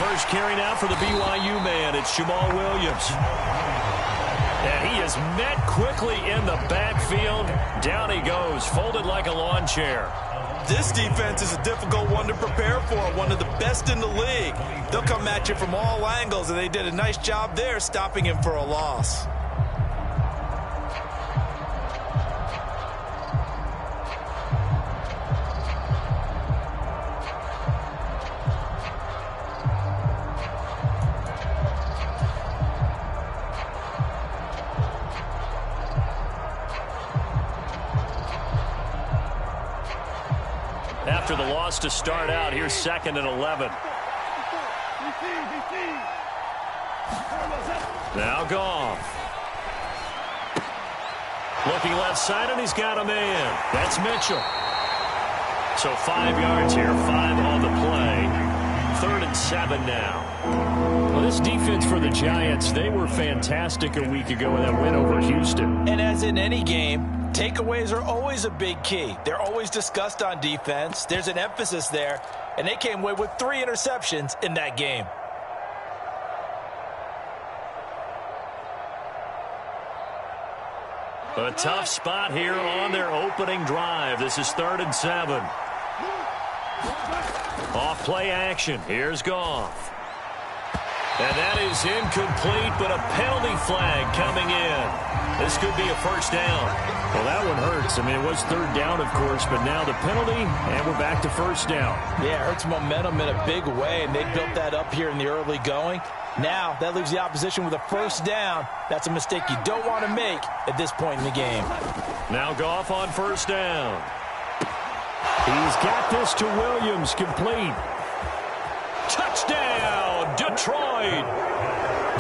first carry now for the BYU man. It's Jamal Williams. And he is met quickly in the backfield. Down he goes, folded like a lawn chair. This defense is a difficult one to prepare for, one of the best in the league. They'll come at you from all angles, and they did a nice job there stopping him for a loss. After the loss to start out, here's 2nd and 11. Now Goff. Looking left side, and he's got a man. That's Mitchell. So 5 yards here, 5 on the play. 3rd and 7 now. Well, this defense for the Giants, they were fantastic a week ago in that win over Houston. And as in any game, takeaways are always a big key. They're always discussed on defense. There's an emphasis there, and they came away with 3 interceptions in that game. A tough spot here on their opening drive. This is 3rd and 7. Off play action. Here's Goff. And that is incomplete, but a penalty flag coming in. This could be a first down. Well, that one hurts. I mean, it was 3rd down, of course, but now the penalty, and we're back to first down. Yeah, it hurts momentum in a big way, and they built that up here in the early going. Now, that leaves the opposition with a first down. That's a mistake you don't want to make at this point in the game. Now Goff on first down. He's got this to Williams, complete. Touchdown, Detroit!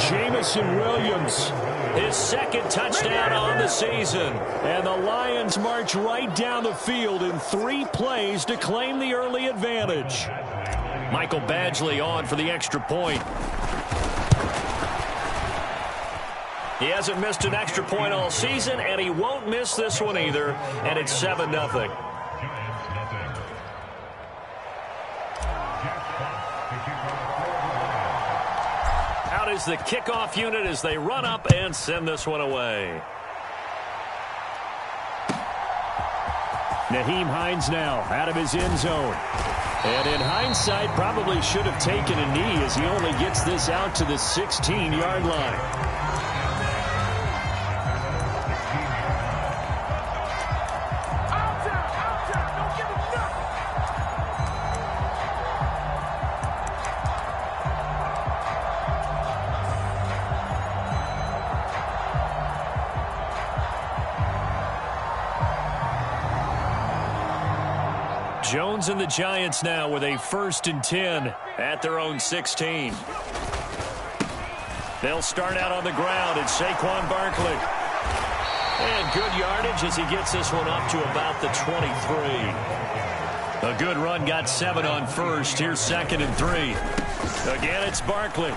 Jamison Williams, his 2nd touchdown on the season. And the Lions march right down the field in 3 plays to claim the early advantage. Michael Badgley on for the extra point. He hasn't missed an extra point all season, and he won't miss this one either. And it's 7-0. Out is the kickoff unit as they run up and send this one away. Nyheim Hines now out of his end zone. And in hindsight, probably should have taken a knee as he only gets this out to the 16-yard line. Jones and the Giants now with a 1st and 10 at their own 16. They'll start out on the ground. It's Saquon Barkley. And good yardage as he gets this one up to about the 23. A good run, got 7 on first. Here's 2nd and 3. Again, it's Barkley.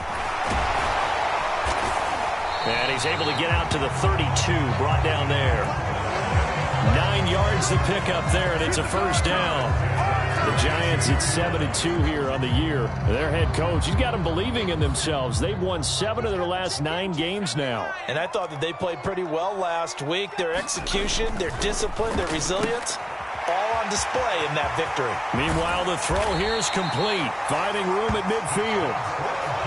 And he's able to get out to the 32, brought down there. 9 yards to pick up there, and it's a first down. The Giants at 7-2 here on the year. Their head coach, he's got them believing in themselves. They've won 7 of their last 9 games now. And I thought that they played pretty well last week. Their execution, their discipline, their resilience, all on display in that victory. Meanwhile, the throw here is complete, finding room at midfield.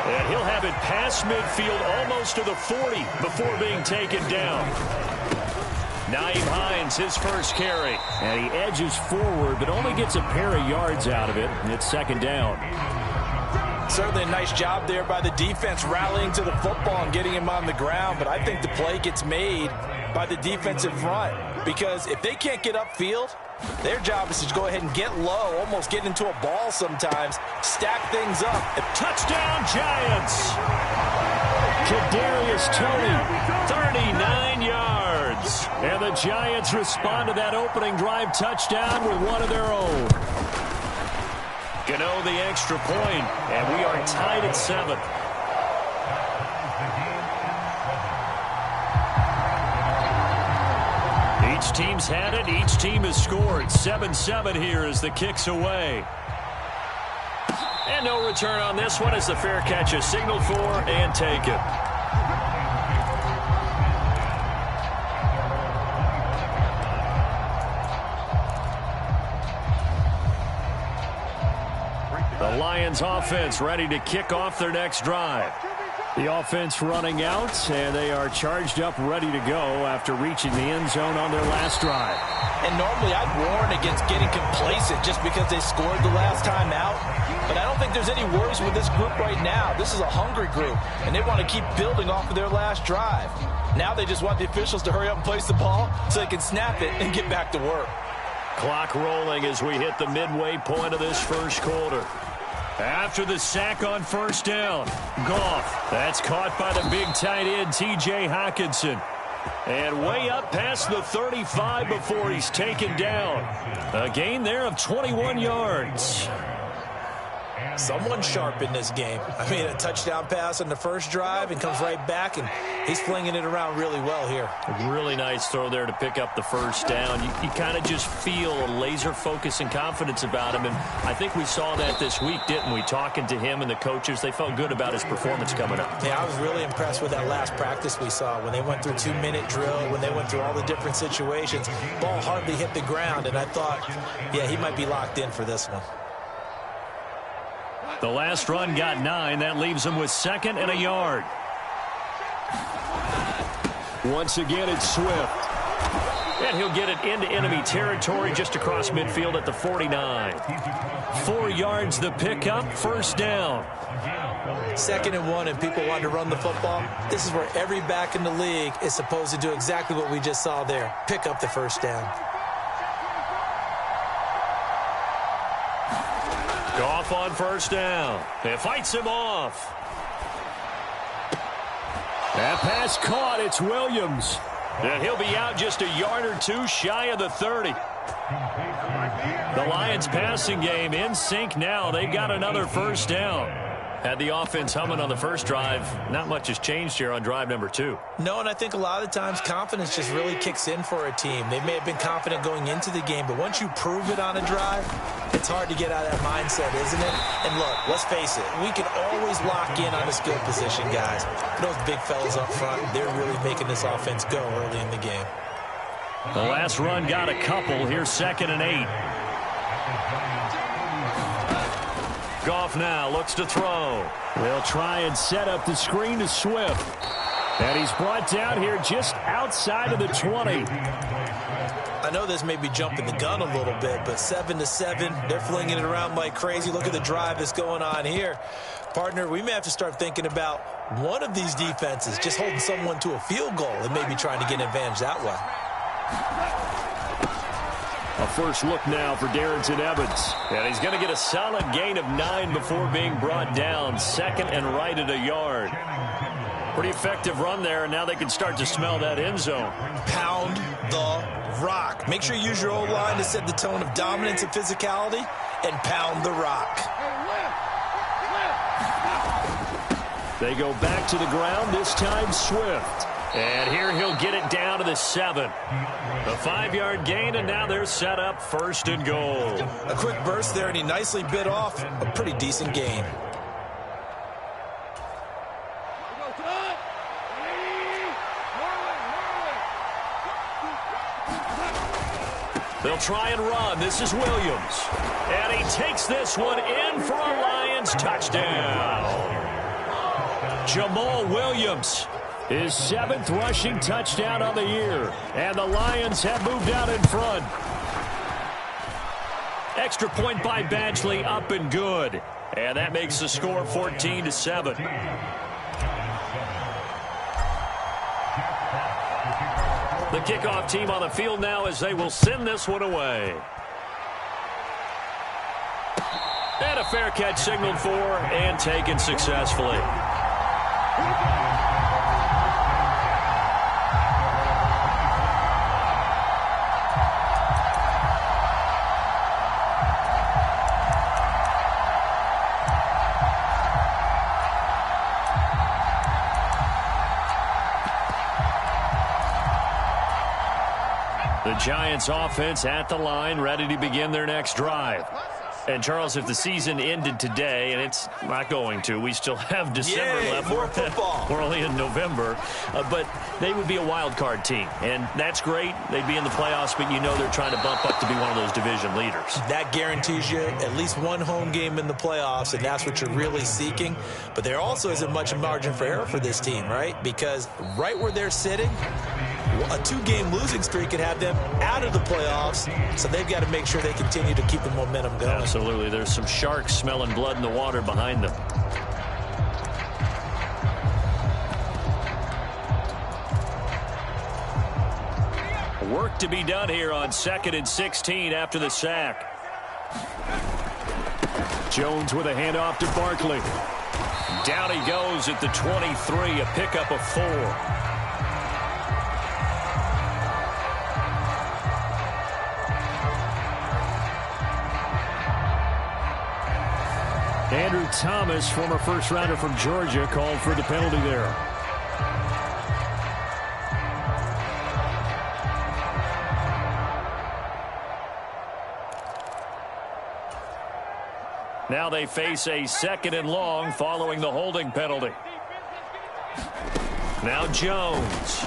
And he'll have it past midfield almost to the 40 before being taken down. Nyheim Hines, his first carry. And he edges forward, but only gets a pair of yards out of it. And it's 2nd down. Certainly a nice job there by the defense rallying to the football and getting him on the ground. But I think the play gets made by the defensive front. Because if they can't get upfield, their job is to go ahead and get low, almost get into a ball sometimes, stack things up. Touchdown, Giants! Kadarius Toney, 39 yards. And the Giants respond to that opening drive touchdown with one of their own. Gano the extra point, and we are tied at 7. Each team's had it. Each team has scored. 7-7 here as the kick's away. And no return on this one as the fair catch is signaled for and taken. The Lions offense ready to kick off their next drive. The offense running out, and they are charged up, ready to go after reaching the end zone on their last drive. And normally I'd warn against getting complacent just because they scored the last time out. But I don't think there's any worries with this group right now. This is a hungry group, and they want to keep building off of their last drive. Now they just want the officials to hurry up and place the ball so they can snap it and get back to work. Clock rolling as we hit the midway point of this first quarter. After the sack on first down, Goff. That's caught by the big tight end, T.J. Hockenson. And way up past the 35 before he's taken down. A gain there of 21 yards. Someone sharp in this game. I mean, a touchdown pass on the first drive and comes right back, and he's flinging it around really well here. A really nice throw there to pick up the first down. You kind of just feel a laser focus and confidence about him, and I think we saw that this week, didn't we? Talking to him and the coaches, they felt good about his performance coming up. Yeah, I was really impressed with that last practice we saw when they went through 2-minute drill, when they went through all the different situations. Ball hardly hit the ground, and I thought, yeah, he might be locked in for this one. The last run got 9. That leaves him with 2nd and a yard. Once again, it's Swift. And he'll get it into enemy territory just across midfield at the 49. 4 yards the pickup, first down. 2nd and 1, and people want to run the football. This is where every back in the league is supposed to do exactly what we just saw there. Pick up the first down. Goff on first down. It fights him off. That pass caught. It's Williams. And he'll be out just a yard or two shy of the 30. The Lions passing game in sync now. They got another first down. Had the offense humming on the first drive. Not much has changed here on drive number 2. No, and I think a lot of the times confidence just really kicks in for a team. They may have been confident going into the game, but once you prove it on a drive, it's hard to get out of that mindset, isn't it? And look, let's face it, we can always lock in on the skill position, guys. Those big fellas up front, they're really making this offense go early in the game. The last run got a couple. Here's 2nd and 8. Goff now looks to throw. They'll try and set up the screen to Swift. And he's brought down here just outside of the 20. I know this may be jumping the gun a little bit, but 7-7, they're flinging it around like crazy. Look at the drive that's going on here. Partner, we may have to start thinking about one of these defenses just holding someone to a field goal and maybe trying to get an advantage that way. A first look now for Darrington Evans. And he's going to get a solid gain of 9 before being brought down. 2nd and right at a yard. Pretty effective run there, and now they can start to smell that end zone. Pound the rock. Make sure you use your O-line to set the tone of dominance and physicality, and pound the rock. They go back to the ground, this time Swift. And here he'll get it down to the 7. A 5-yard gain, and now they're set up 1st and goal. A quick burst there, and he nicely bit off a pretty decent gain. They'll try and run. This is Williams. And he takes this one in for a Lions touchdown. Jamal Williams. His 7th rushing touchdown on the year. And the Lions have moved out in front. Extra point by Badgley, up and good. And that makes the score 14-7. The kickoff team on the field now as they will send this one away. And a fair catch signaled for and taken successfully. The Giants offense at the line, ready to begin their next drive. And, Charles, if the season ended today, and it's not going to, we still have December left. More football. We're only in November. But they would be a wild card team. And that's great. They'd be in the playoffs, but you know they're trying to bump up to be one of those division leaders. That guarantees you at least one home game in the playoffs, and that's what you're really seeking. But there also isn't much margin for error for this team, right? Because right where they're sitting, a 2-game losing streak could have them out of the playoffs, so they've got to make sure they continue to keep the momentum going. Absolutely. There's some sharks smelling blood in the water behind them. Work to be done here on 2nd and 16 after the sack. Jones with a handoff to Barkley. Down he goes at the 23, a pickup of 4. Andrew Thomas, former first-rounder from Georgia, called for the penalty there. Now they face a 2nd and long following the holding penalty. Now Jones.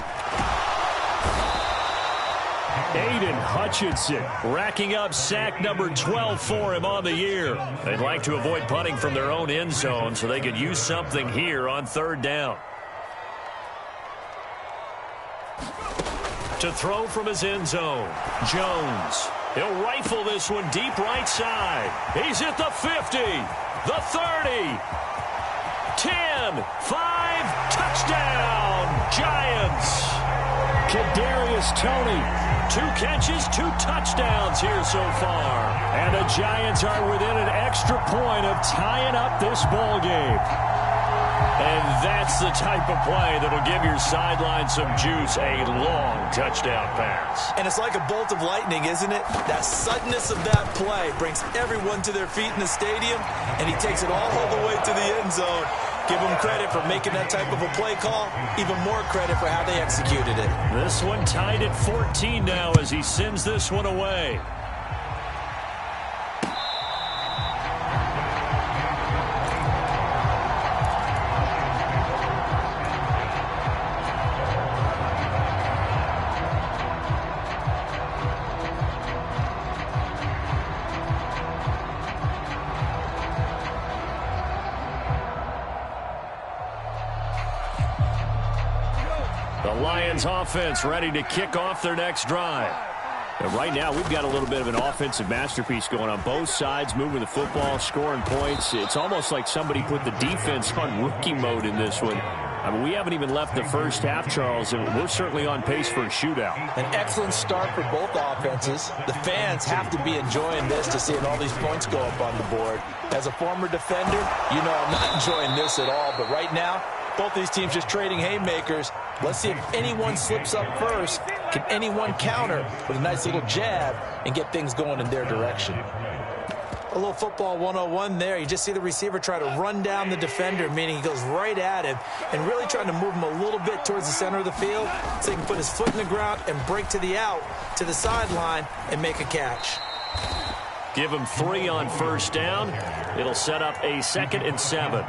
Aiden Hutchinson racking up sack number 12 for him on the year. They'd like to avoid punting from their own end zone so they could use something here on 3rd down. To throw from his end zone, Jones. He'll rifle this one deep right side. He's at the 50, the 30, 10, 5, touchdown, Giants. Kadarius Toney, 2 catches, 2 touchdowns here so far. And the Giants are within an extra point of tying up this ball game. And that's the type of play that'll give your sideline some juice, a long touchdown pass. And it's like a bolt of lightning, isn't it? That suddenness of that play brings everyone to their feet in the stadium, and he takes it all the way to the end zone. Give him credit for making that type of a play call. Even more credit for how they executed it. This one tied at 14 now as he sends this one away. Lions offense ready to kick off their next drive. And right now, we've got a little bit of an offensive masterpiece going on both sides, moving the football, scoring points. It's almost like somebody put the defense on rookie mode in this one. I mean, we haven't even left the first half, Charles, and we're certainly on pace for a shootout. An excellent start for both offenses. The fans have to be enjoying this to see all these points go up on the board. As a former defender, you know I'm not enjoying this at all, but right now, both these teams just trading haymakers. Let's see if anyone slips up first. Can anyone counter with a nice little jab and get things going in their direction? A little football 101 there. You just see the receiver try to run down the defender, meaning he goes right at him and really trying to move him a little bit towards the center of the field so he can put his foot in the ground and break to the out, to the sideline, and make a catch. Give him 3 on first down. It'll set up a 2nd and 7.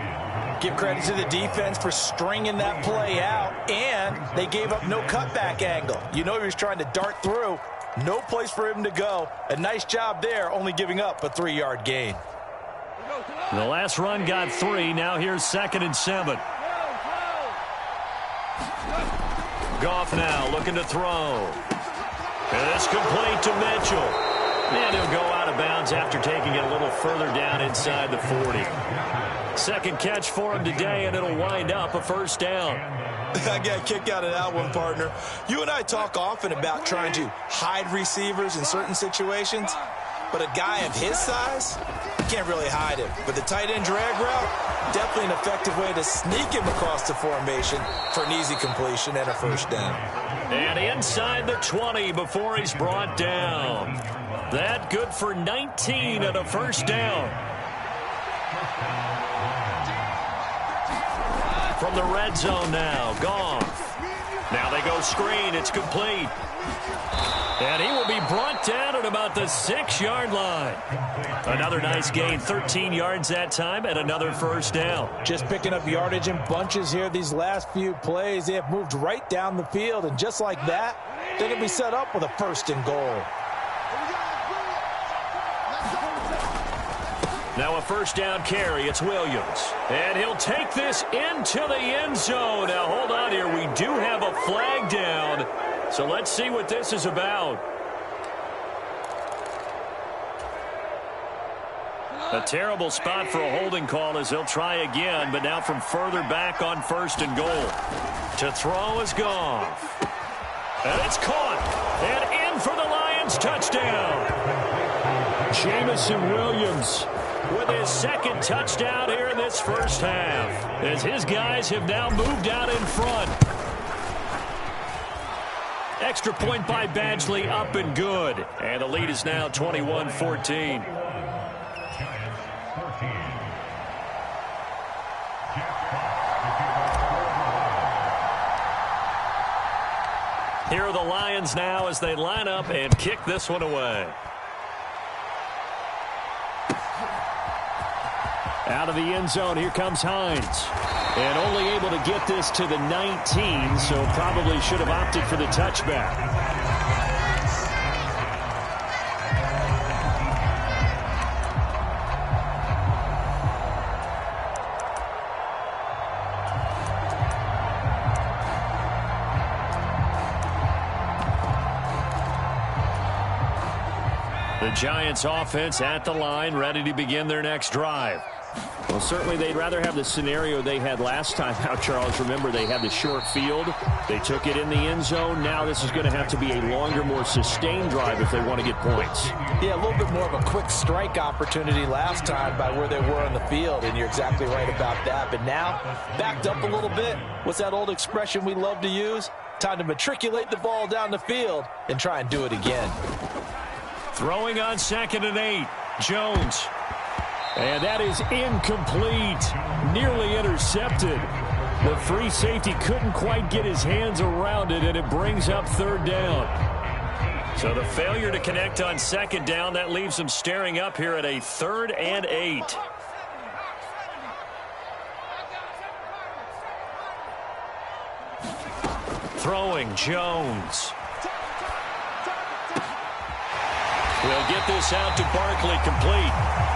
Give credit to the defense for stringing that play out, and they gave up no cutback angle. You know he was trying to dart through. No place for him to go. A nice job there, only giving up a 3-yard gain. The last run got 3. Now here's 2nd and 7. Goff now looking to throw. And it's complete to Mitchell. And he'll go out of bounds after taking it a little further down inside the 40. Second catch for him today, and it'll wind up a first down. I got a kick out of that one, partner. You and I talk often about trying to hide receivers in certain situations, but a guy of his size, you can't really hide him. But the tight end drag route, definitely an effective way to sneak him across the formation for an easy completion and a first down. And inside the 20 before he's brought down. That good for 19 and a first down. From the red zone now, Goff. Now they go screen. It's complete. And he will be brought down at about the 6-yard line. Another nice gain, 13 yards that time, and another first down. Just picking up yardage in bunches here these last few plays. They have moved right down the field, and just like that, they're going to be set up with a 1st and goal. Now a first down carry. It's Williams. And he'll take this into the end zone. Now hold on here. We do have a flag down. So let's see what this is about. A terrible spot for a holding call as he'll try again, but now from further back on 1st and goal. To throw is gone. And it's caught. And in for the Lions touchdown. Jamison Williams with his 2nd touchdown here in this first half, as his guys have now moved out in front. Extra point by Badgley, up and good. And the lead is now 21-14. Here are the Lions now as they line up and kick this one away. Out of the end zone, here comes Hines. And only able to get this to the 19, so probably should have opted for the touchback. The Giants offense at the line, ready to begin their next drive. Well, certainly they'd rather have the scenario they had last time out, Charles. Remember, they had the short field. They took it in the end zone. Now this is going to have to be a longer, more sustained drive if they want to get points. Yeah, a little bit more of a quick strike opportunity last time by where they were on the field, and you're exactly right about that. But now, backed up a little bit. What's that old expression we love to use? Time to matriculate the ball down the field and try and do it again. Throwing on 2nd and 8. Jones. And that is incomplete. Nearly intercepted. The free safety couldn't quite get his hands around it, and it brings up 3rd down. So the failure to connect on 2nd down, that leaves them staring up here at a 3rd and 8. Throwing, Jones. He'll get this out to Barkley, complete.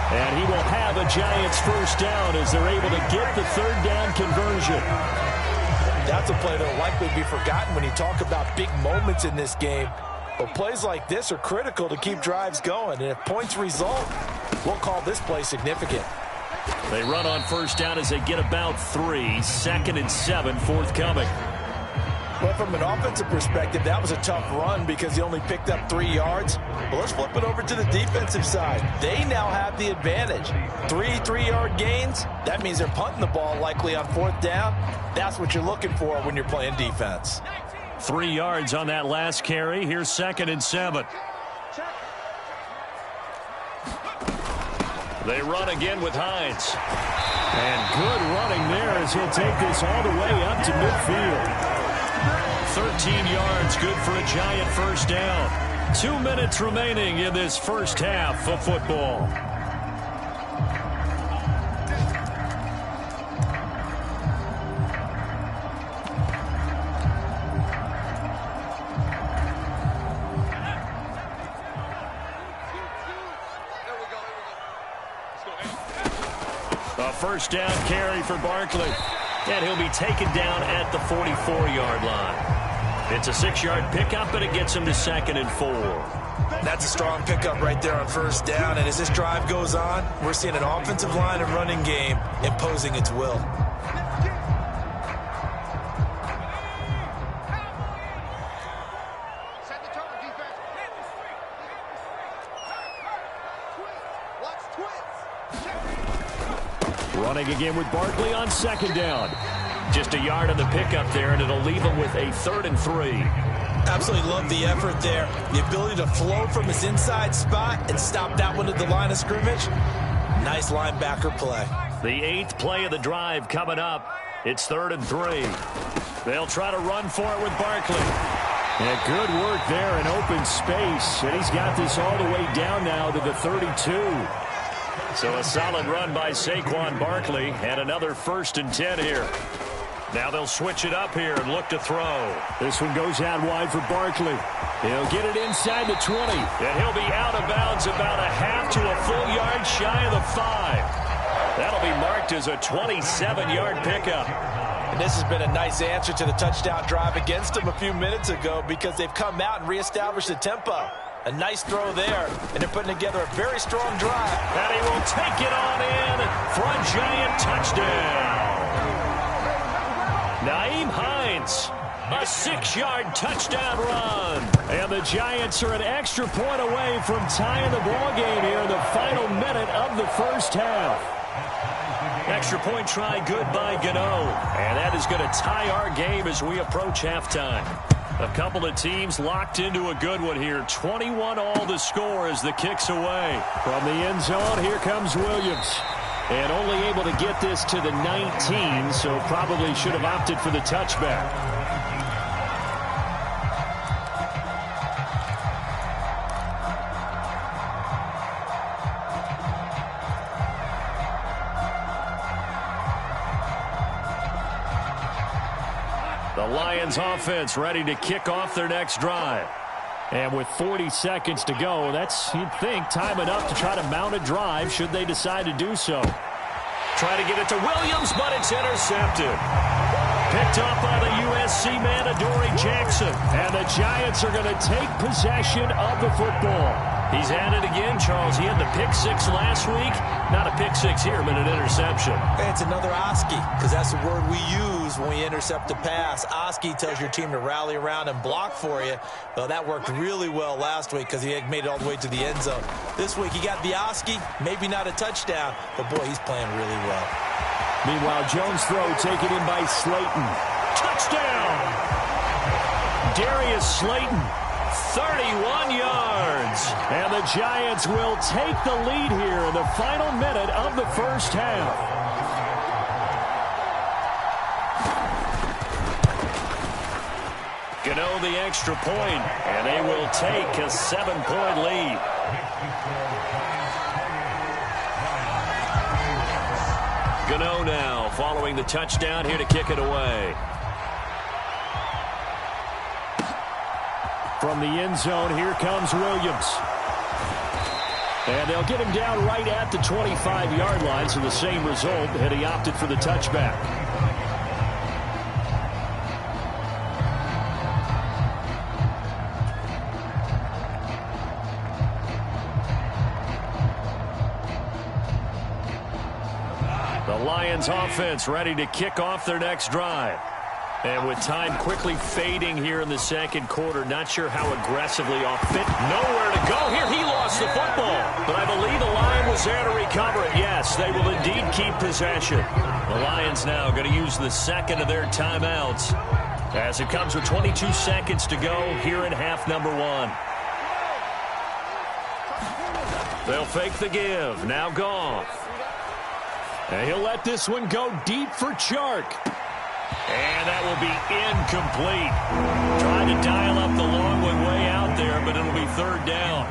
And he will have a Giants first down as they're able to get the 3rd down conversion. That's a play that will likely be forgotten when you talk about big moments in this game. But plays like this are critical to keep drives going. And if points result, we'll call this play significant. They run on first down as they get about 3. 2nd and 7 forthcoming. Well, from an offensive perspective, that was a tough run because he only picked up 3 yards. But let's flip it over to the defensive side. They now have the advantage. 3 3-yard gains. That means they're punting the ball likely on 4th down. That's what you're looking for when you're playing defense. 3 yards on that last carry. Here's 2nd and 7. They run again with Hines. And good running there as he'll take this all the way up to midfield. 13 yards, good for a Giant first down. 2 minutes remaining in this first half of football. A first down carry for Barkley. And he'll be taken down at the 44-yard line. It's a 6-yard pickup, but it gets him to 2nd and 4. That's a strong pickup right there on first down. And as this drive goes on, we're seeing an offensive line and running game imposing its will. Running again with Barkley on 2nd down. Just a yard on the pickup there, and it'll leave him with a 3rd and 3. Absolutely love the effort there. The ability to flow from his inside spot and stop that one at the line of scrimmage. Nice linebacker play. The 8th play of the drive coming up. It's 3rd and 3. They'll try to run for it with Barkley. And good work there in open space. And he's got this all the way down now to the 32. So a solid run by Saquon Barkley and another 1st and 10 here. Now they'll switch it up here and look to throw. This one goes out wide for Barkley. He'll get it inside the 20. And he'll be out of bounds about a half to a full yard shy of the 5. That'll be marked as a 27-yard pickup. And this has been a nice answer to the touchdown drive against them a few minutes ago because they've come out and reestablished the tempo. A nice throw there, and they're putting together a very strong drive. And he will take it on in for a giant touchdown. Nyheim Hines, a 6-yard touchdown run. And the Giants are an extra point away from tying the ball game here in the final minute of the first half. Extra point try good by Gano. And that is going to tie our game as we approach halftime. A couple of teams locked into a good one here. 21 all the score as the kick's away. From the end zone, here comes Williams. And only able to get this to the 19, so probably should have opted for the touchback. The Lions offense ready to kick off their next drive. And with 40 seconds to go, that's, you'd think, time enough to try to mount a drive should they decide to do so. Try to get it to Williams, but it's intercepted. Picked off by the USC man, Adoree Jackson. And the Giants are going to take possession of the football. He's at it again, Charles. He had the pick 6 last week. Not a pick 6 here, but an interception. Hey, it's another Oski, because that's the word we use when we intercept a pass. Oski tells your team to rally around and block for you. Well, that worked really well last week because he had made it all the way to the end zone. This week, he got the Oski, maybe not a touchdown, but boy, he's playing really well. Meanwhile, Jones' throw taken in by Slayton. Touchdown! Darius Slayton, 31 yards. And the Giants will take the lead here in the final minute of the first half. Gano the extra point, and they will take a 7-point lead. Gano now following the touchdown here to kick it away. From the end zone, here comes Williams. And they'll get him down right at the 25-yard line, so the same result, and he opted for the touchback. The Lions offense ready to kick off their next drive. And with time quickly fading here in the second quarter, not sure how aggressively off fit. Nowhere to go here. He lost the football. But I believe the line was there to recover it. Yes, they will indeed keep possession. The Lions now going to use the second of their timeouts as it comes with 22 seconds to go here in half number 1. They'll fake the give. Now Goff. And he'll let this one go deep for Chark. And that will be incomplete. Trying to dial up the long one way out there, but it'll be third down.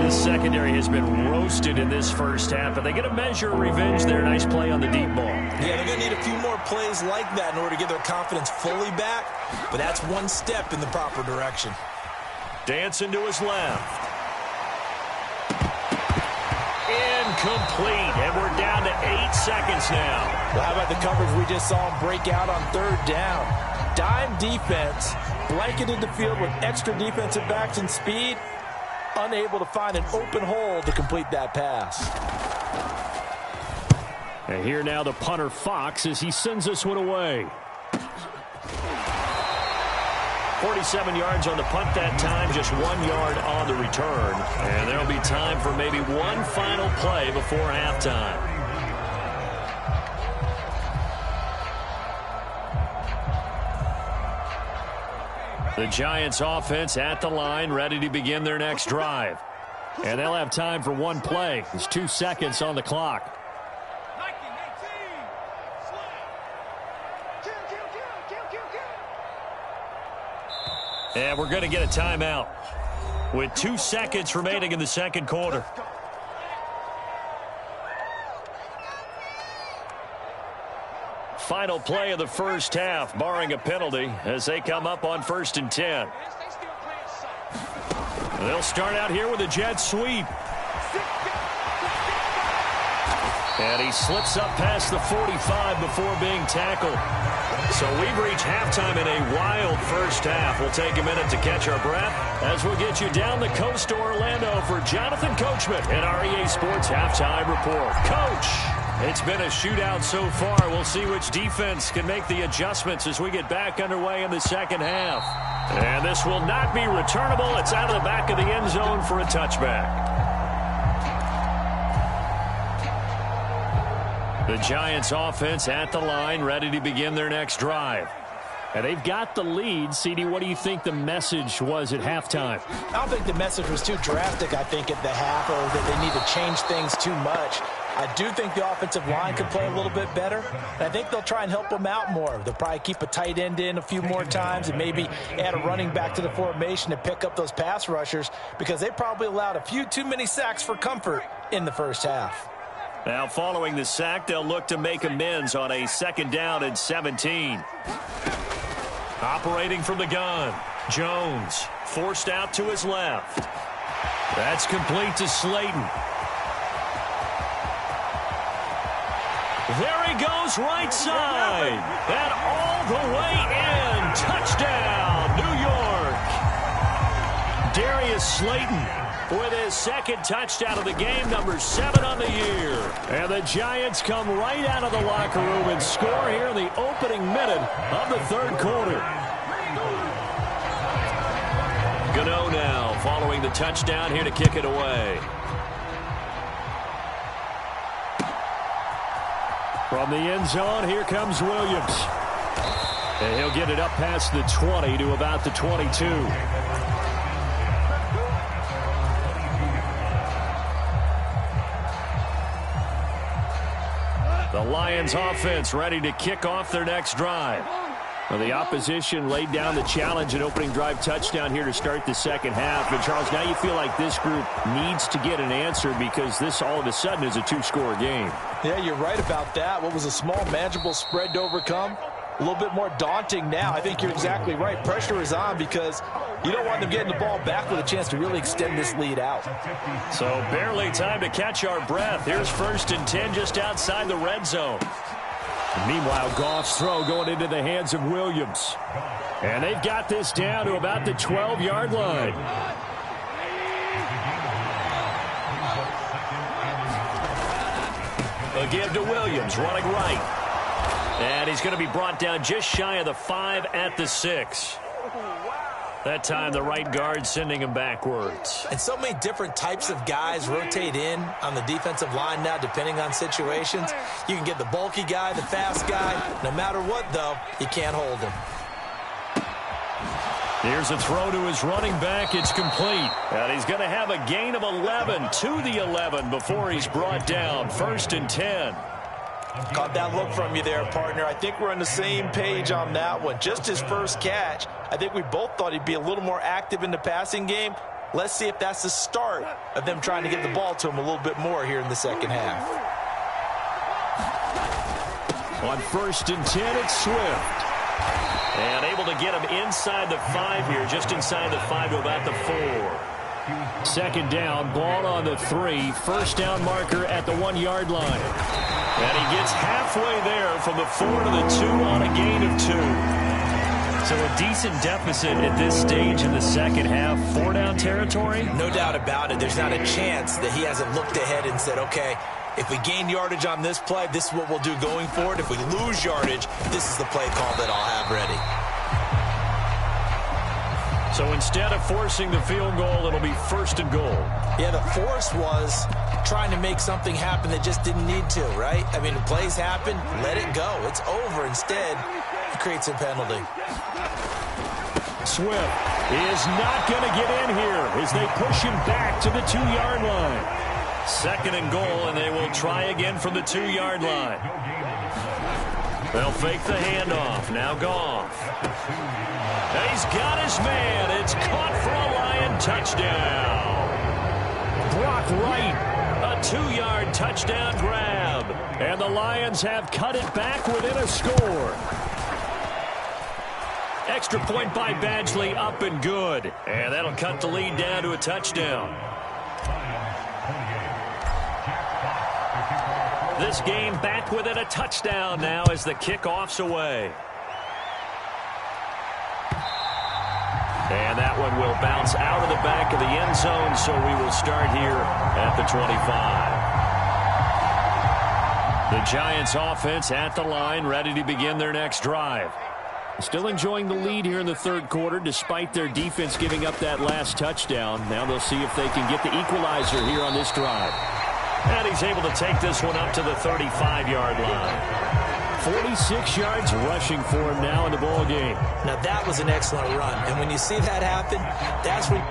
This secondary has been roasted in this first half, but they get a measure of revenge there. Nice play on the deep ball. Yeah, they're going to need a few more plays like that in order to get their confidence fully back, but that's one step in the proper direction. Dancing to his left. Incomplete, and we're down to 8 seconds now. Well, how about the coverage we just saw him break out on third down? Dime defense, blanketed the field with extra defensive backs and speed, unable to find an open hole to complete that pass. And here now the punter Fox as he sends this one away. 47 yards on the punt that time, just 1 yard on the return. And there'll be time for maybe one final play before halftime. The Giants offense at the line, ready to begin their next drive. And they'll have time for one play. There's 2 seconds on the clock. And we're going to get a timeout with 2 seconds remaining in the second quarter. Final play of the first half, barring a penalty, as they come up on 1st and 10. They'll start out here with a jet sweep. And he slips up past the 45 before being tackled. So we've reached halftime in a wild first half. We'll take a minute to catch our breath as we'll get you down the coast to Orlando for Jonathan Coachman in our EA Sports Halftime Report. Coach, it's been a shootout so far. We'll see which defense can make the adjustments as we get back underway in the second half. And this will not be returnable. It's out of the back of the end zone for a touchback. The Giants offense at the line, ready to begin their next drive. And they've got the lead. CD, what do you think the message was at halftime? I don't think the message was too drastic, I think, at the half, or that they need to change things too much. I do think the offensive line could play a little bit better. And I think they'll try and help them out more. They'll probably keep a tight end in a few more times and maybe add a running back to the formation to pick up those pass rushers, because they probably allowed a few too many sacks for comfort in the first half. Now, following the sack, they'll look to make amends on a 2nd down and 17. Operating from the gun, Jones forced out to his left. That's complete to Slayton. There he goes, right side. And all the way in. Touchdown, New York. Darius Slayton with his 2nd touchdown of the game, number 7 on the year. And the Giants come right out of the locker room and score here in the opening minute of the 3rd quarter. Gano now following the touchdown here to kick it away. From the end zone, here comes Williams. And he'll get it up past the 20 to about the 22. The Lions offense ready to kick off their next drive. Well, the opposition laid down the challenge and opening drive touchdown here to start the second half. And, Charles, now you feel like this group needs to get an answer because this all of a sudden is a 2-score game. Yeah, you're right about that. What was a small, manageable spread to overcome, a little bit more daunting now. I think you're exactly right. Pressure is on because you don't want them getting the ball back with a chance to really extend this lead out. So barely time to catch our breath. Here's 1st and 10 just outside the red zone. Meanwhile, Goff's throw going into the hands of Williams. And they've got this down to about the 12-yard line. A give to Williams, running right. And he's going to be brought down just shy of the 5 at the 6. That time, the right guard sending him backwards. And so many different types of guys rotate in on the defensive line now, depending on situations. You can get the bulky guy, the fast guy. No matter what, though, you can't hold him. Here's a throw to his running back. It's complete. And he's going to have a gain of 11 to the 11 before he's brought down. 1st and 10. Caught that look from you there, partner. I think we're on the same page on that one. Just his first catch. I think we both thought he'd be a little more active in the passing game. Let's see if that's the start of them trying to get the ball to him a little bit more here in the second half. On 1st and 10, it's Swift. And able to get him inside the 5 here, just inside the 5 to about the 4. 2nd down, ball on the 3. 1st down marker at the 1-yard line. And he gets halfway there from the 4 to the 2 on a gain of 2. So a decent deficit at this stage in the second half. 4-down territory? No doubt about it. There's not a chance that he hasn't looked ahead and said, okay, if we gain yardage on this play, this is what we'll do going forward. If we lose yardage, this is the play call that I'll have ready. So instead of forcing the field goal, it'll be 1st and goal. Yeah, the force was trying to make something happen that just didn't need to, right? I mean, the plays happen, let it go. It's over. Instead, it creates a penalty. Swift is not going to get in here as they push him back to the 2-yard line. 2nd and goal, and they will try again from the 2-yard line. They'll fake the handoff. Now Goff. He's got his man. It's caught for a Lion touchdown. Brock Wright, a 2-yard touchdown grab. And the Lions have cut it back within a score. Extra point by Badgley, up and good. And that'll cut the lead down to a touchdown. This game back within a touchdown now as the kickoff's away. And that one will bounce out of the back of the end zone, so we will start here at the 25. The Giants offense at the line, ready to begin their next drive. Still enjoying the lead here in the third quarter, despite their defense giving up that last touchdown. Now they'll see if they can get the equalizer here on this drive. And he's able to take this one up to the 35-yard line. 46 yards rushing for him now in the ball game. Now that was an excellent run. And when you see that happen, that's when...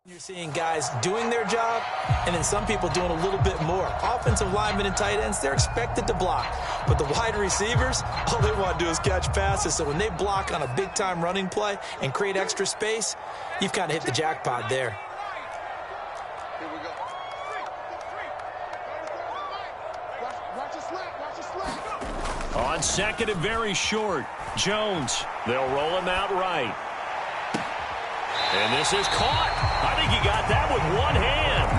You're seeing guys doing their job, and then some people doing a little bit more. Offensive linemen and tight ends, they're expected to block. But the wide receivers, all they want to do is catch passes. So when they block on a big-time running play and create extra space, you've kind of hit the jackpot there. On second and very short, Jones. They'll roll him out right. And this is caught. I think he got that with one hand.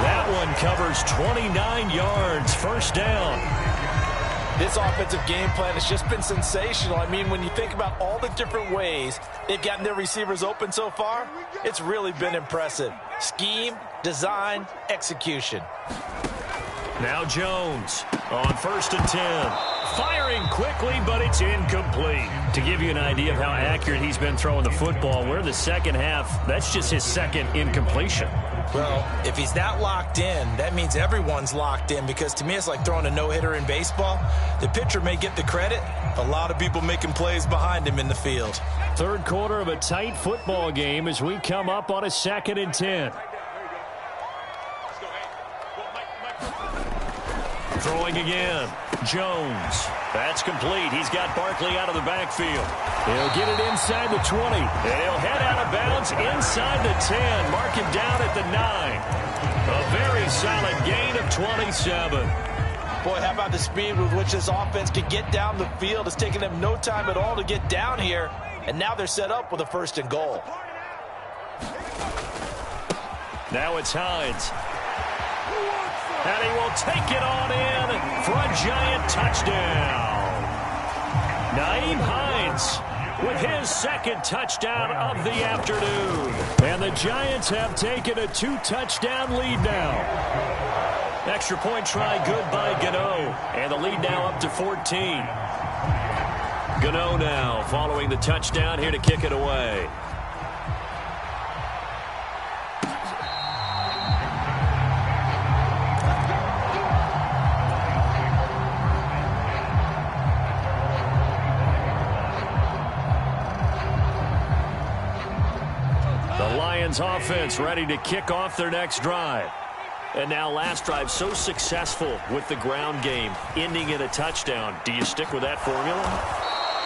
That one covers 29 yards. First down. This offensive game plan has just been sensational. I mean, when you think about all the different ways they've gotten their receivers open so far, it's really been impressive. Scheme, design, execution. Now Jones on 1st and 10. Firing quickly, but it's incomplete. To give you an idea of how accurate he's been throwing the football, we're in the second half. That's just his second incompletion. Well, if he's not locked in, that means everyone's locked in, because to me it's like throwing a no-hitter in baseball. The pitcher may get the credit. A lot of people making plays behind him in the field. Third quarter of a tight football game as we come up on a 2nd and 10. Throwing again. Jones. That's complete. He's got Barkley out of the backfield. He'll get it inside the 20. And he'll head out of bounds inside the 10. Mark him down at the 9. A very solid gain of 27. Boy, how about the speed with which this offense could get down the field? It's taken them no time at all to get down here. And now they're set up with a 1st and goal. Now it's Hines. And he will take it on in for a Giant touchdown. Nyheim Hines with his 2nd touchdown of the afternoon. And the Giants have taken a 2-touchdown lead now. Extra point try good by Gano. And the lead now up to 14. Gano now following the touchdown here to kick it away. Offense ready to kick off their next drive. And now last drive so successful with the ground game, ending in a touchdown. Do you stick with that formula?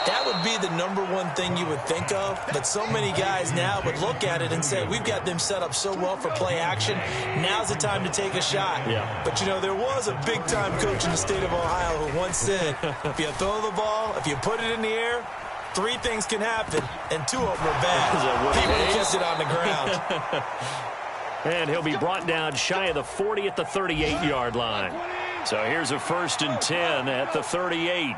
That would be the #1 thing you would think of, but so many guys now would look at it and say, we've got them set up so well for play action. Now's the time to take a shot. Yeah. But, you know, there was a big-time coach in the state of Ohio who once said, if you throw the ball, if you put it in the air, 3 things can happen, and 2 of them are bad. He would have kept it on the ground. And he'll be brought down shy of the 40 at the 38-yard line. So here's a 1st and 10 at the 38.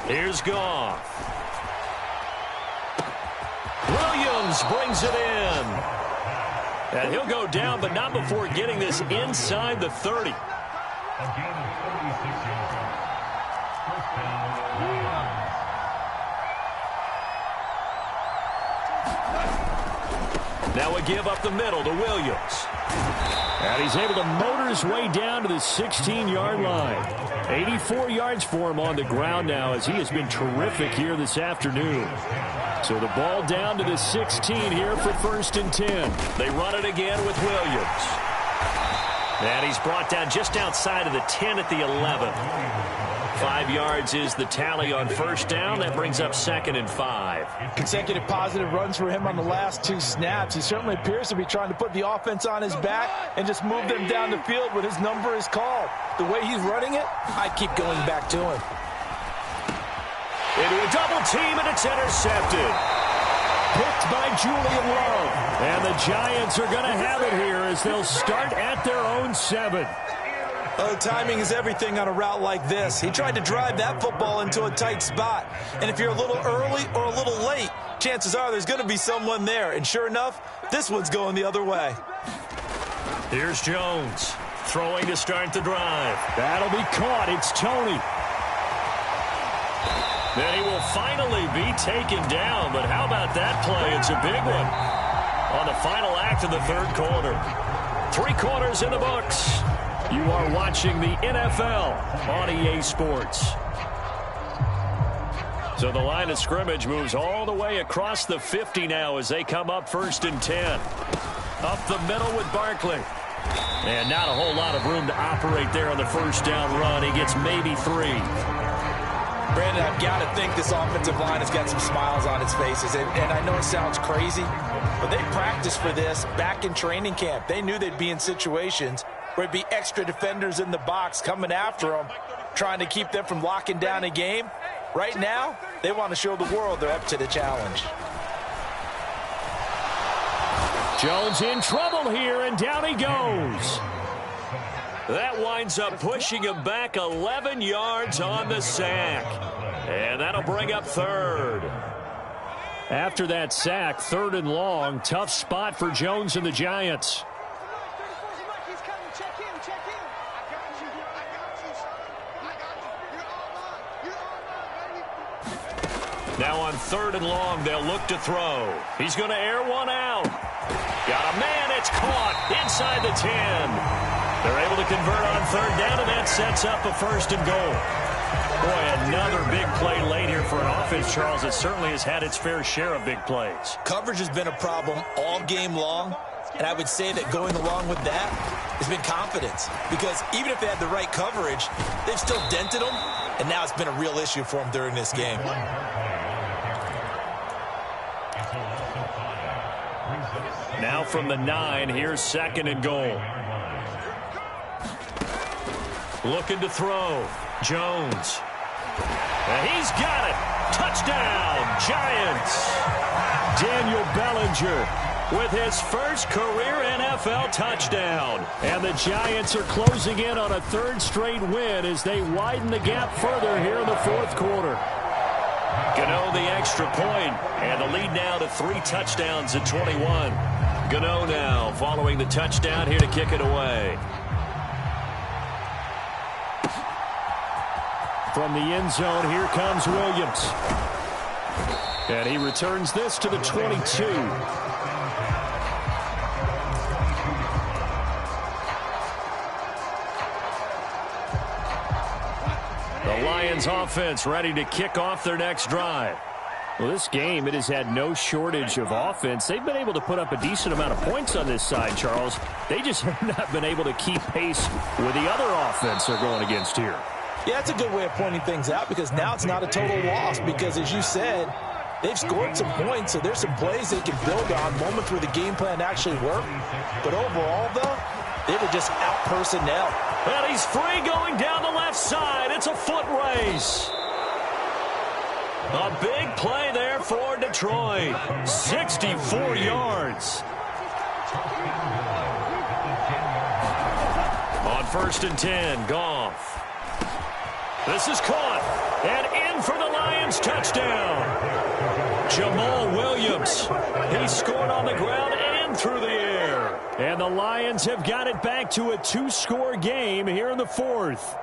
Here's Goff. Williams brings it in. And he'll go down, but not before getting this inside the 30. Now a give up the middle to Williams. And he's able to motor his way down to the 16-yard line. 84 yards for him on the ground now as he has been terrific here this afternoon. So the ball down to the 16 here for 1st and 10. They run it again with Williams. And he's brought down just outside of the 10 at the 11. 5 yards is the tally on 1st down. That brings up 2nd and 5. Consecutive positive runs for him on the last 2 snaps. He certainly appears to be trying to put the offense on his back and just move them down the field when his number is called. The way he's running it, I keep going back to him. Into a double team, and it's intercepted. Picked by Julian Love. And the Giants are going to have it here as they'll start at their own 7. Oh, timing is everything on a route like this. He tried to drive that football into a tight spot. And if you're a little early or a little late, chances are there's going to be someone there. And sure enough, this one's going the other way. Here's Jones throwing to start the drive. That'll be caught. It's Tony. Then he will finally be taken down. But how about that play? It's a big one on the final act of the 3rd quarter. 3 quarters in the books. You are watching the NFL on EA Sports. So the line of scrimmage moves all the way across the 50 now as they come up 1st and 10. Up the middle with Barkley. And not a whole lot of room to operate there on the 1st down run. He gets maybe 3. Brandon, I've got to think this offensive line has got some smiles on its faces. And I know it sounds crazy, but they practiced for this back in training camp. They knew they'd be in situations where it'd be extra defenders in the box coming after them, trying to keep them from locking down a game. Right now, they want to show the world they're up to the challenge. Jones in trouble here, and down he goes. That winds up pushing him back 11 yards on the sack. And that'll bring up 3rd. After that sack, 3rd and long. Tough spot for Jones and the Giants. Now on 3rd and long, they'll look to throw. He's going to air one out. Got a man. It's caught inside the 10. They're able to convert on 3rd down, and that sets up a 1st and goal. Boy, another big play late here for an offense, Charles. It certainly has had its fair share of big plays. Coverage has been a problem all game long, and I would say that going along with that has been confidence. Because even if they had the right coverage, they've still dented them, and now it's been a real issue for them during this game. Now from the 9, here's 2nd and goal. Looking to throw. Jones. And he's got it. Touchdown, Giants. Daniel Bellinger with his first career NFL touchdown. And the Giants are closing in on a 3rd straight win as they widen the gap further here in the 4th quarter. Gano the extra point, and the lead now to 3 touchdowns at 21. Gano now following the touchdown here to kick it away. From the end zone, here comes Williams. And he returns this to the 22. The Lions offense ready to kick off their next drive. Well, this game, it has had no shortage of offense. They've been able to put up a decent amount of points on this side, Charles. They just have not been able to keep pace with the other offense they're going against here. Yeah, that's a good way of pointing things out because now it's not a total loss because, as you said, they've scored some points, so there's some plays they can build on, moments where the game plan actually worked. But overall, though, they were just out-personnel. And he's free going down the left side. It's a foot race. A big play there for Detroit. 64 yards. On 1st and 10, Goff. This is caught. And in for the Lions touchdown. Jamal Williams. He scored on the ground and through the air. And the Lions have got it back to a 2-score game here in the 4th.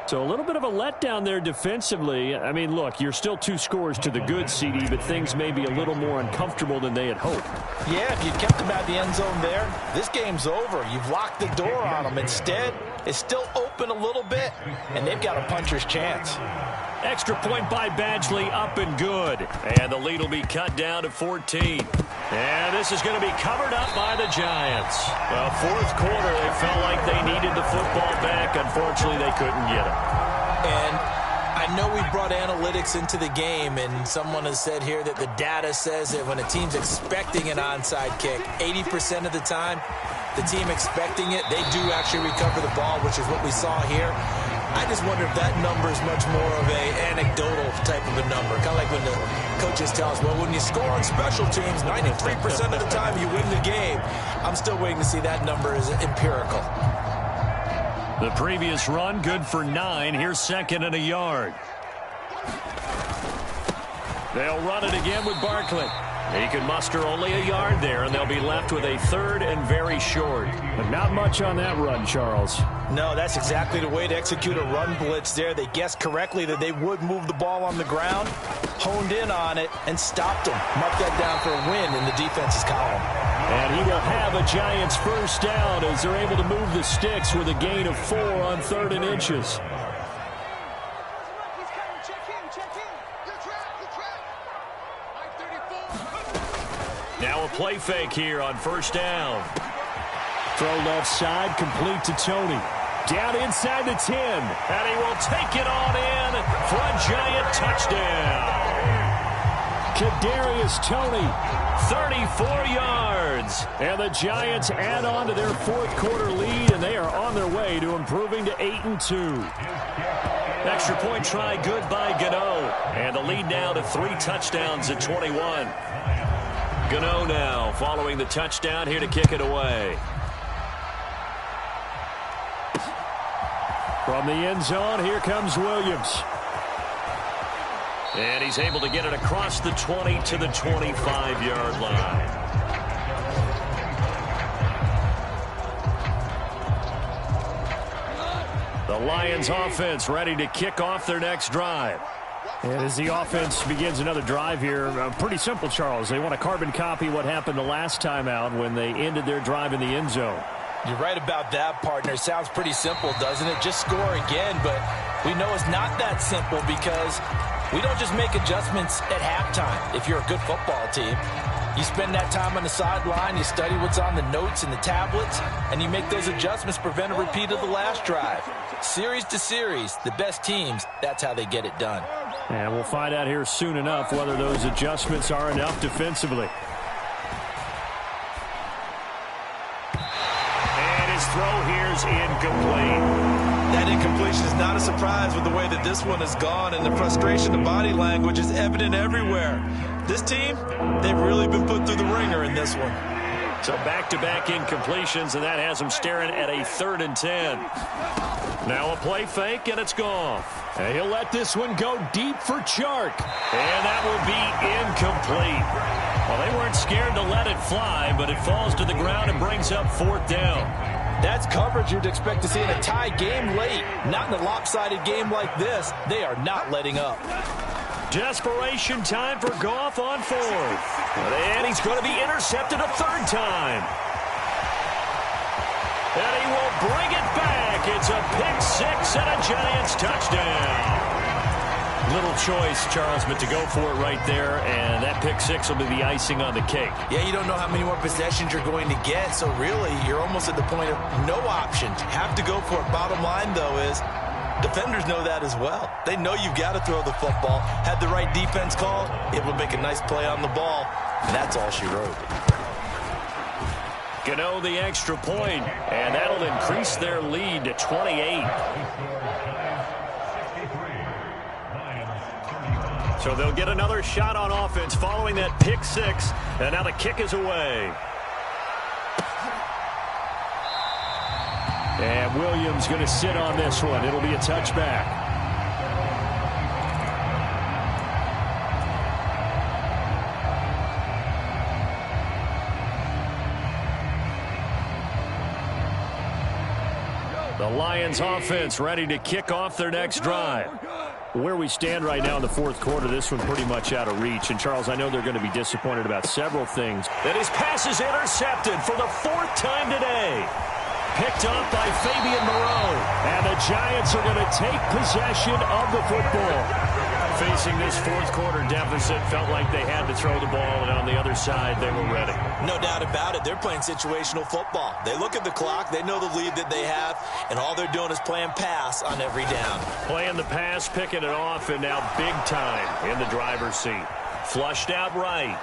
So a little bit of a letdown there defensively. I mean, look, you're still 2 scores to the good, CD, but things may be a little more uncomfortable than they had hoped. Yeah, if you kept them out of the end zone there, this game's over. You've locked the door on them. Instead, it's still open a little bit, and they've got a puncher's chance. Extra point by Badgley, up and good. And the lead will be cut down to 14. And this is going to be covered up by the Giants. Well, 4th quarter, they felt like they needed the football back. Unfortunately, they couldn't get it. And I know we brought analytics into the game, and someone has said here that the data says that when a team's expecting an onside kick, 80% of the time, the team expecting it, they do actually recover the ball, which is what we saw here. I just wonder if that number is much more of a anecdotal type of a number. Kind of like when the coaches tell us, well, when you score on special teams, 93% of the time you win the game. I'm still waiting to see that number is empirical. The previous run, good for 9. Here's 2nd and a yard. They'll run it again with Barkley. He can muster only a yard there, and they'll be left with a 3rd and very short. But not much on that run, Charles. No, that's exactly the way to execute a run blitz there. They guessed correctly that they would move the ball on the ground, honed in on it, and stopped them. Mark that down for a win in the defense's column. And he will have a Giants first down as they're able to move the sticks with a gain of 4 on 3rd and inches. Now a play fake here on 1st down. Throw left side, complete to Tony. Down inside the 10, and he will take it on in for a Giant touchdown. Kadarius Toney, 34 yards. And the Giants add on to their 4th quarter lead, and they are on their way to improving to 8-2. Extra point try good by Gano. And the lead now to 3 touchdowns at 21. Gano now following the touchdown here to kick it away. From the end zone, here comes Williams. And he's able to get it across the 20 to the 25-yard line. The Lions offense ready to kick off their next drive. And as the offense begins another drive here, pretty simple, Charles. They want to carbon copy what happened the last time out when they ended their drive in the end zone. You're right about that, partner. It sounds pretty simple, doesn't it? Just score again, but we know it's not that simple because we don't just make adjustments at halftime. If you're a good football team, you spend that time on the sideline, you study what's on the notes and the tablets, and you make those adjustments to prevent a repeat of the last drive. Series to series, the best teams, that's how they get it done. And we'll find out here soon enough whether those adjustments are enough defensively. Throw here's incomplete. That incompletion is not a surprise with the way that this one has gone, and the frustration, the body language is evident everywhere. This team, they've really been put through the ringer in this one. So back-to-back incompletions, and that has them staring at a 3rd and 10. Now a play fake, and it's gone. And he'll let this one go deep for Chark. And that will be incomplete. Well, they weren't scared to let it fly, but it falls to the ground and brings up 4th down. That's coverage you'd expect to see in a tie game late. Not in a lopsided game like this. They are not letting up. Desperation time for Goff on 4th. And he's going to be intercepted a 3rd time. And he will bring it back. It's a pick 6 and a Giants touchdown. Little choice, Charles, but to go for it right there, and that pick 6 will be the icing on the cake. Yeah, you don't know how many more possessions you're going to get, so really you're almost at the point of no options. Have to go for it. Bottom line, though, is Defenders know that as well. They know you've got to throw the football. Had the right defense call, able to make a nice play on the ball, and that's all she wrote. Gano the extra point, and that'll increase their lead to 28. So they'll get another shot on offense following that pick six, and now the kick is away. And Williams going to sit on this one. It'll be a touchback. The Lions offense ready to kick off their next drive. Where we stand right now in the fourth quarter, this one pretty much out of reach. And, Charles, I know they're going to be disappointed about several things. And his pass is intercepted for the fourth time today. Picked off by Fabian Moreau. And the Giants are going to take possession of the football. Facing this fourth quarter deficit, felt like they had to throw the ball, and on the other side, they were ready. No doubt about it. They're playing situational football. They look at the clock. They know the lead that they have, and all they're doing is playing pass on every down. Playing the pass, picking it off, and now big time in the driver's seat. Flushed out right.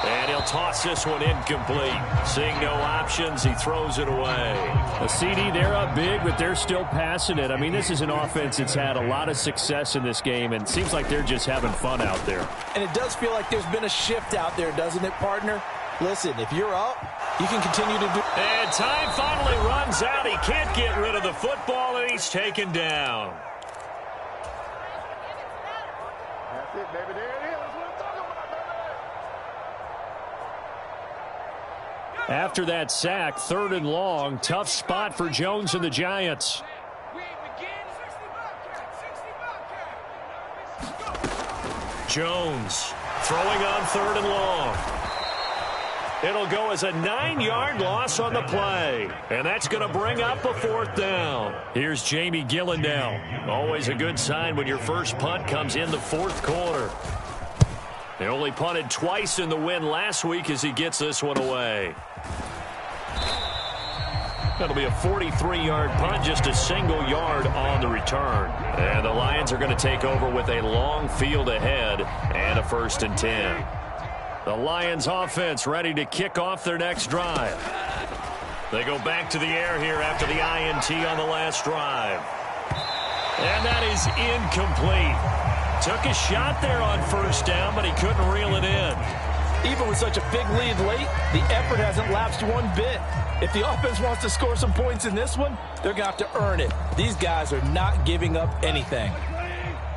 And he'll toss this one incomplete. Seeing no options, he throws it away. A CD, they're up big, but they're still passing it. I mean, this is an offense that's had a lot of success in this game, and it seems like they're just having fun out there. And it does feel like there's been a shift out there, doesn't it, partner? Listen, if you're up, you can continue to do... And time finally runs out. He can't get rid of the football, and he's taken down. That's it, baby. There it is. That's what I'm talking about, baby. After that sack, 3rd and long, tough spot for Jones and the Giants. Jones throwing on 3rd and long. It'll go as a 9-yard loss on the play. And that's going to bring up a 4th down. Here's Jamie Gillen now. Always a good sign when your first punt comes in the 4th quarter. They only punted twice in the win last week as he gets this one away. That'll be a 43-yard punt, just a single yard on the return. And the Lions are going to take over with a long field ahead and a 1st and 10. The Lions offense ready to kick off their next drive. They go back to the air here after the INT on the last drive. And that is incomplete. Took a shot there on 1st down, but he couldn't reel it in. Even with such a big lead late, the effort hasn't lapsed one bit. If the offense wants to score some points in this one, they're going to have to earn it. These guys are not giving up anything.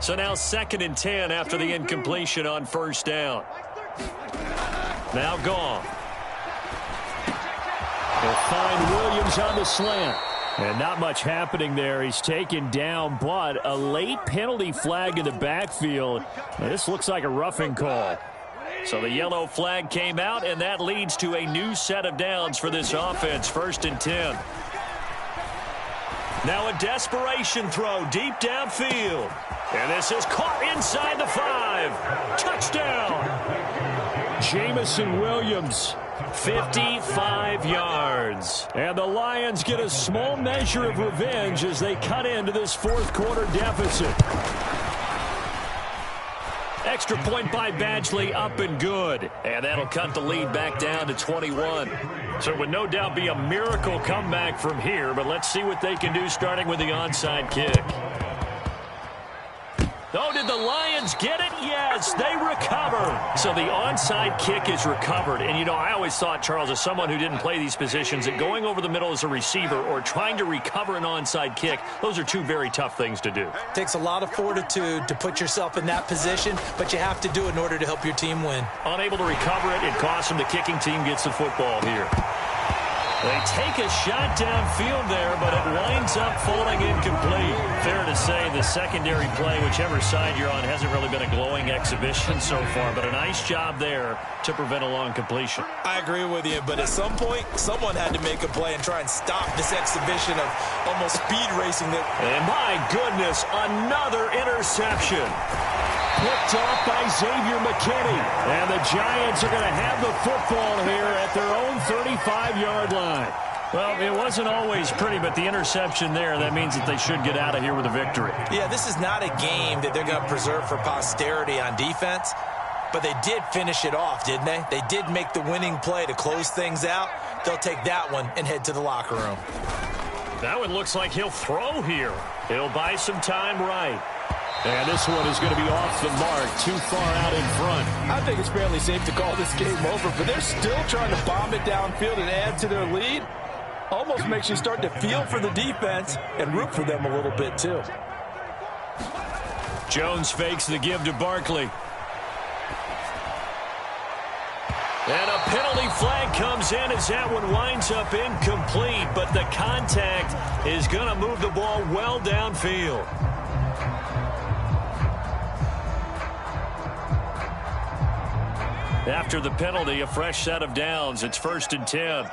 So now 2nd and 10 after the incompletion on 1st down. Now gone. He'll find Williams on the slant. And not much happening there. He's taken down, but a late penalty flag in the backfield. Now, this looks like a roughing call. So the yellow flag came out, and that leads to a new set of downs for this offense. 1st and 10. Now a desperation throw deep downfield. And this is caught inside the 5. Touchdown. Jamison Williams, 55 yards. And the Lions get a small measure of revenge as they cut into this 4th quarter deficit. Extra point by Badgley, up and good. And that'll cut the lead back down to 21. So it would no doubt be a miracle comeback from here, but let's see what they can do starting with the onside kick. Oh, did the Lions get it? Yes, they recover. So the onside kick is recovered. And, you know, I always thought, Charles, as someone who didn't play these positions, that going over the middle as a receiver or trying to recover an onside kick, those are two very tough things to do. It takes a lot of fortitude to put yourself in that position, but you have to do it in order to help your team win. Unable to recover it, it costs them. The kicking team gets the football here. They take a shot downfield there, but it winds up falling incomplete. Fair to say the secondary play, whichever side you're on, hasn't really been a glowing exhibition so far, but a nice job there to prevent a long completion. I agree with you, but at some point, someone had to make a play and try and stop this exhibition of almost speed racing. And my goodness, another interception. Picked off by Xavier McKinney. And the Giants are going to have the football here at their own 35-yard line. Well, it wasn't always pretty, but the interception there, that means that they should get out of here with a victory. Yeah, this is not a game that they're going to preserve for posterity on defense, but they did finish it off, didn't they? They did make the winning play to close things out. They'll take that one and head to the locker room. That one looks like he'll throw here. He'll buy some time right. And this one is going to be off the mark, too far out in front. I think it's fairly safe to call this game over, but they're still trying to bomb it downfield and add to their lead. Almost makes you start to feel for the defense and root for them a little bit, too. Jones fakes the give to Barkley. And a penalty flag comes in as that one winds up incomplete, but the contact is going to move the ball well downfield. After the penalty, a fresh set of downs. It's 1st and 10.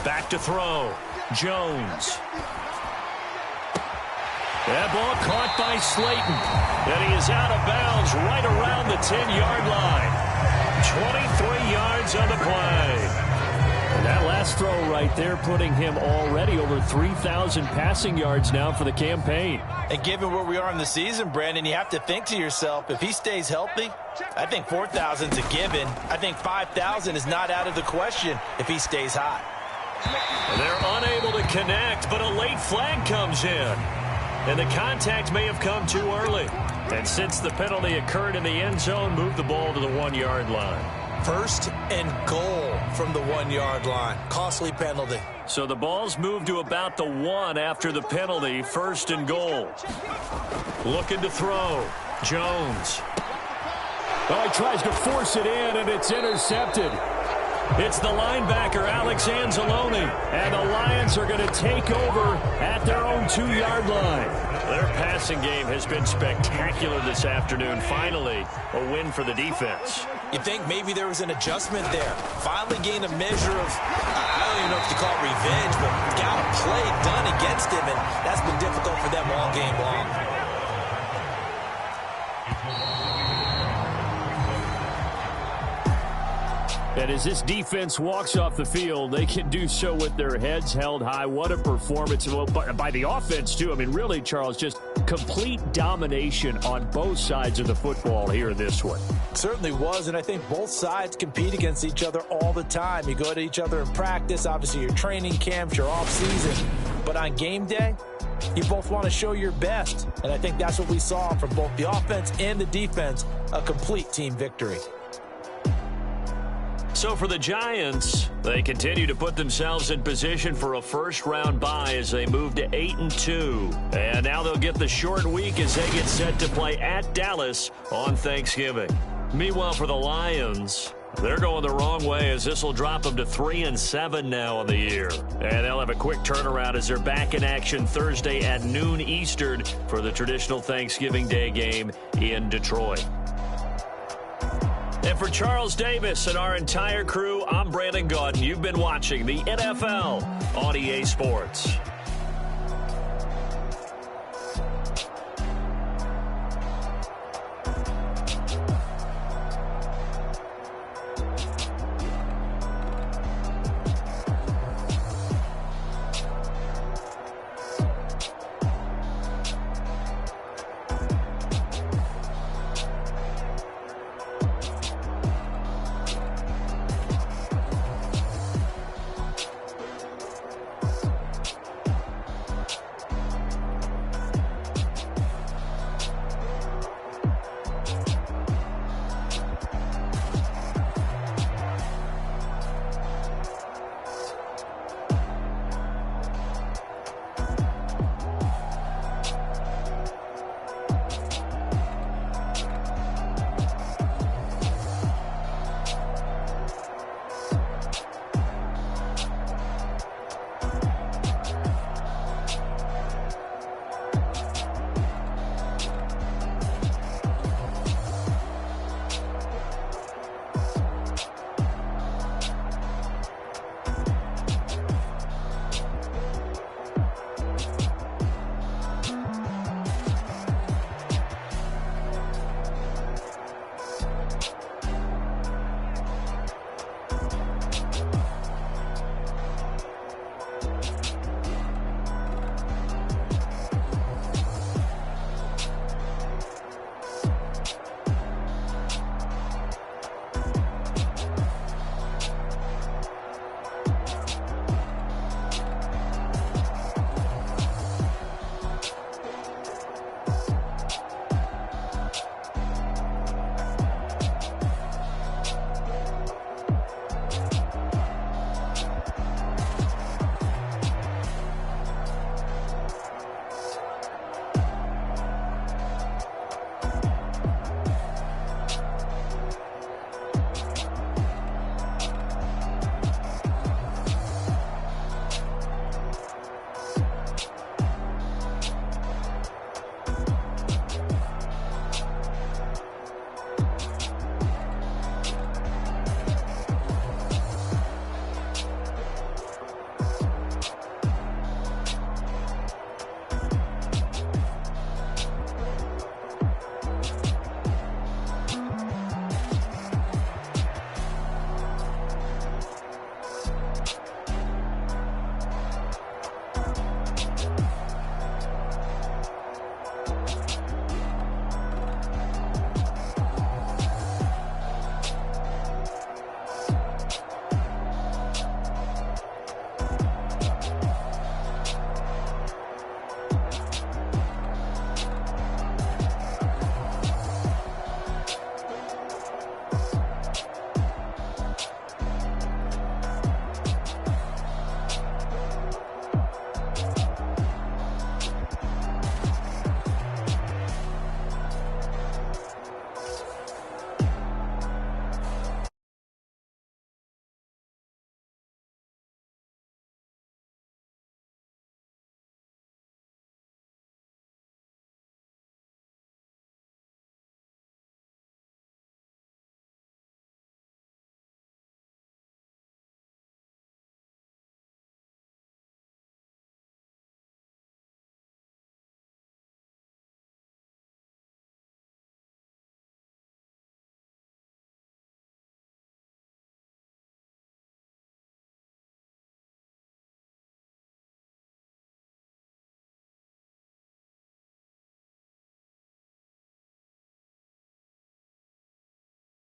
Back to throw. Jones. That ball caught by Slayton. And he is out of bounds right around the 10-yard line. 23 yards on the play. And that last throw right there putting him already over 3,000 passing yards now for the campaign. And given where we are in the season, Brandon, you have to think to yourself, if he stays healthy, I think 4,000 is a given. I think 5,000 is not out of the question if he stays hot. They're unable to connect, but a late flag comes in. And the contact may have come too early. And since the penalty occurred in the end zone, move the ball to the 1-yard line. 1st and goal from the 1-yard line. Costly penalty. So the ball's moved to about the 1 after the penalty. 1st and goal. Looking to throw. Jones. Oh, he tries to force it in, and it's intercepted. It's the linebacker, Alex Anzalone, and the Lions are going to take over at their own 2-yard line. Their passing game has been spectacular this afternoon. Finally, a win for the defense. You think maybe there was an adjustment there. Finally gained a measure of, I don't even know if you call it revenge, but got a play done against him, and that's been difficult for them all game long. And as this defense walks off the field, they can do so with their heads held high. What a performance by the offense, too. I mean, really, Charles, just complete domination on both sides of the football here in this one. Certainly was, and I think both sides compete against each other all the time. You go to each other in practice, obviously your training camps, your off-season. But on game day, you both want to show your best. And I think that's what we saw from both the offense and the defense, a complete team victory. So for the Giants, they continue to put themselves in position for a first-round bye as they move to 8-2. And now they'll get the short week as they get set to play at Dallas on Thanksgiving. Meanwhile, for the Lions, they're going the wrong way as this will drop them to 3-7 now on the year. And they'll have a quick turnaround as they're back in action Thursday at noon Eastern for the traditional Thanksgiving Day game in Detroit. And for Charles Davis and our entire crew, I'm Brandon Gaudin. You've been watching the NFL on EA Sports.